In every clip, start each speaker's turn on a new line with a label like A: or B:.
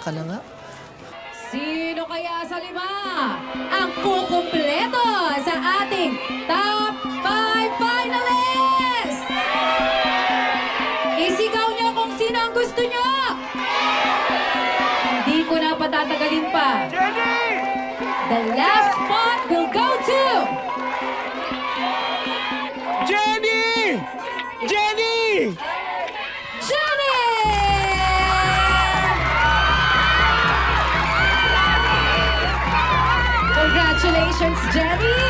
A: ka na nga.
B: Sino kaya sa lima ang kukumpleto sa ating top 5 finalists? Isigaw niyo kung sino ang gusto niyo. Hindi ko na patatagalin pa.
C: Jenny!
B: The last spot will go to
C: Jenny! Jenny!
B: Jenny! Congratulations, Jenny!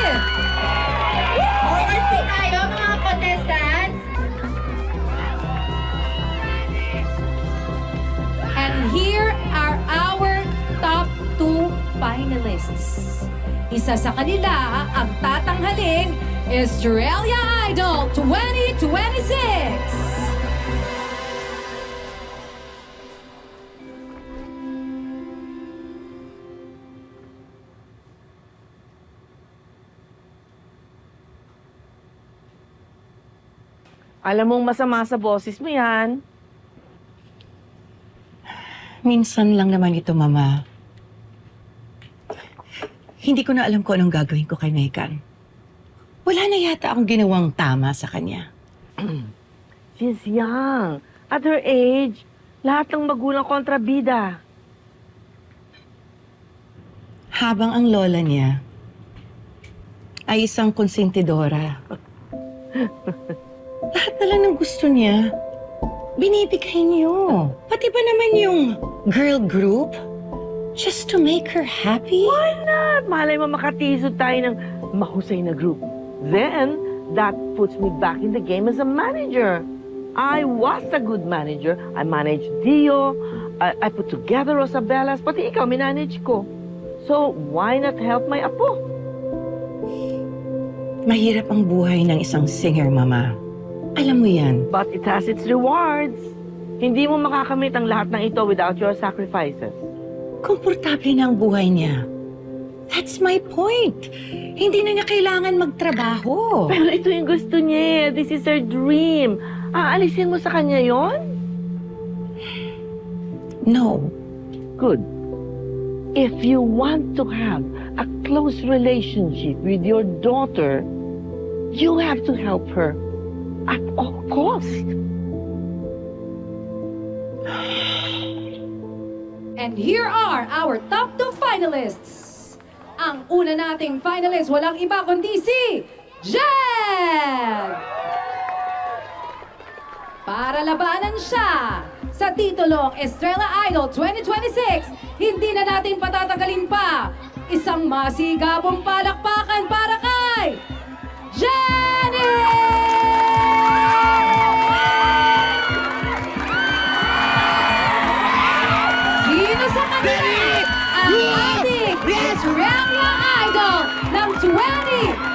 D: Okay po tayo, mga contestants.
B: And here are our top 2 finalists. Isa sa kanila ang tatanghaling Australia Idol 2026.
E: Alam mong masama sa boses mo yan.
F: Minsan lang naman ito, Mama. Hindi ko na alam kung anong gagawin ko kay Megan. Wala na yata akong ginawang tama sa kanya.
E: She's young. At her age, lahat ng magulang kontrabida.
F: Habang ang lola niya ay isang konsentidora. Lahat na lang ng gusto niya, binibigay niyo. Pati ba naman yung girl group? Just to make her happy?
E: At malay mo makatisod tayo ng mahusay na group. Then, that puts me back in the game as a manager. I was a good manager. I managed Dio. I put together Rosabella's. Pati ikaw, minanage ko. So, why not help my apo?
F: Mahirap ang buhay ng isang singer, Mama. Alam mo yan.
E: But it has its rewards. Hindi mo makakamit ang lahat ng ito without your sacrifices.
F: Komportable na ang buhay niya. That's my point. Hindi na niya kailangan magtrabaho.
E: Pero ito yung gusto niya. This is her dream. Aalisin mo sa kanya yon?
F: No.
E: Good. If you want to have a close relationship with your daughter, you have to help her at all costs.
B: And here are our top 2 finalists. Ang una nating finalist, walang iba kundi si Jen! Para labanan siya sa titulong Estrella Idol 2026, hindi na natin patatagalin pa. Isang masigabong palakpakan para kay Jenny! Sino sa kanila ang ating Australia Idol ng 2026?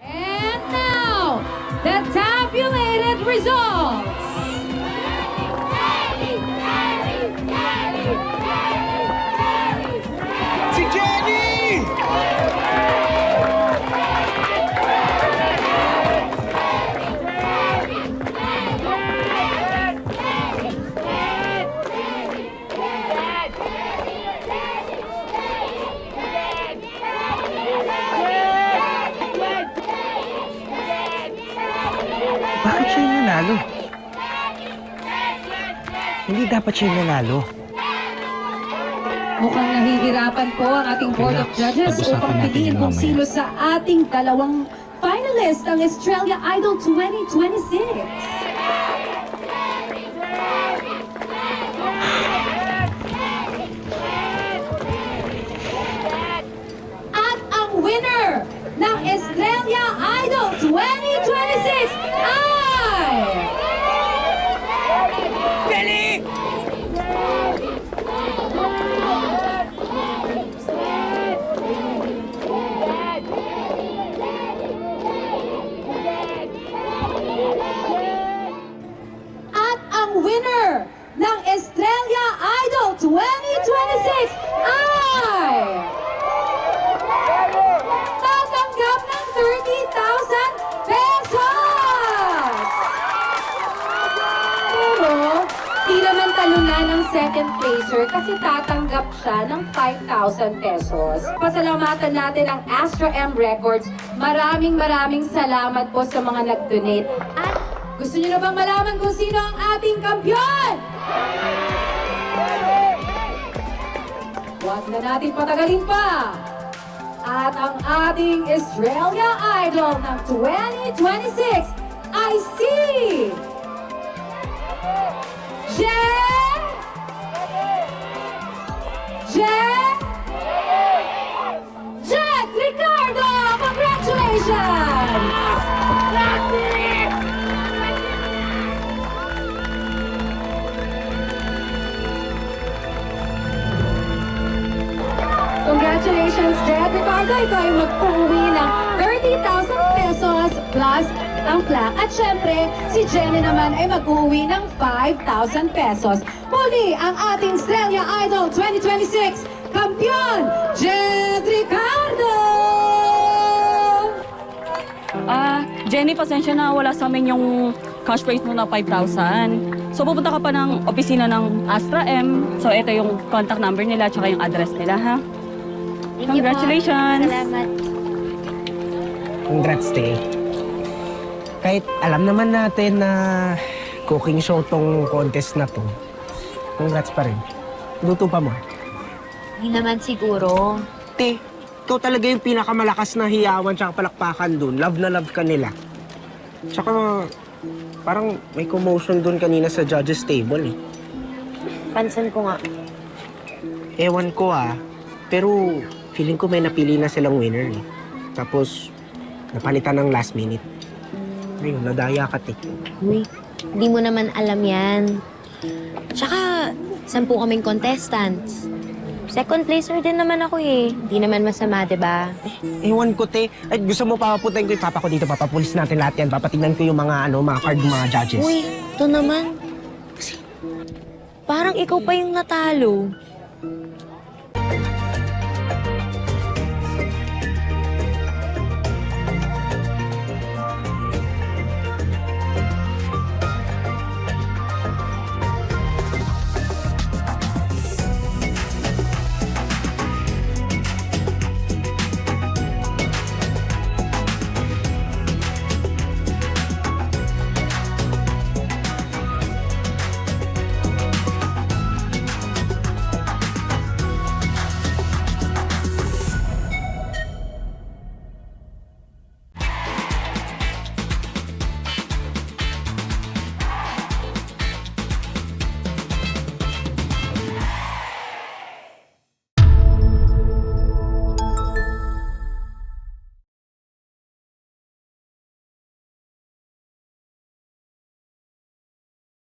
B: And now, the tabulated results.
C: Si Jenny!
A: Bakit siya yung nanalo? Hindi dapat siya yung nanalo.
B: Mukhang nahihirapan po ang ating Board of Judges upang piliin kung sino sa ating dalawang finalist ang Australia Idol 2026. At ang winner ng Australia Idol 2026 ay...
C: Jenny!
B: At ang winner ng Australia Idol 2026 ay... tatanggap ng 30,000 pesos! Mananalo na ng second placer kasi tatanggap siya ng 5,000 pesos. Pasalamatan natin ang Astra M Records. Maraming salamat po sa mga nag-donate. At gusto niyo na bang malaman kung sino ang ating kampiyon? Huwag na natin patagalin pa. At ang ating Australia Idol ng 2026 ay si Jet Ricardo! Congratulations! Congratulations, Jet Ricardo! Ikaw ay mag-uwi ng 30,000 pesos plus ang plaque. At syempre, si Jenny naman ay mag-uwi ng 5,000 pesos. Muli, ang ating Australia Idol 2026 kampiyon, Jet Ricardo!
G: Jenny, pasensya na wala sa amin yung cash prize mo na 5,000. So, pupunta ka pa ng opisina ng Astra M. So, ito yung contact number nila at yung address nila, ha?
D: Thank you po.
G: Congratulations!
D: Salamat.
C: Congrats, Tay. Kahit alam naman natin na cooking show tong contest na to, congrats pa rin. Luto pa mo.
D: Hindi naman siguro.
C: Te, ikaw talaga yung pinakamalakas na hiyawan tsaka palakpakan dun. Love na love ka nila. Tsaka, parang may commotion dun kanina sa judges table eh.
D: Pansin ko nga.
C: Ewan ko pero feeling ko may napili na silang winner eh. Tapos, napalitan ng last minute. Ayun, nadaya ka, te.
D: Uy, hindi mo naman alam yan. Tsaka, 10 kaming contestants. Second placer din naman ako eh. Hindi naman masama, diba?
C: Ewan ko, te. Ay, gusto mo papapuntahin ko yung papa ko dito. Papapulis natin lahat yan. Papatingnan ko yung mga, mga card ng mga judges.
D: Uy, ito naman. Parang ikaw pa yung natalo.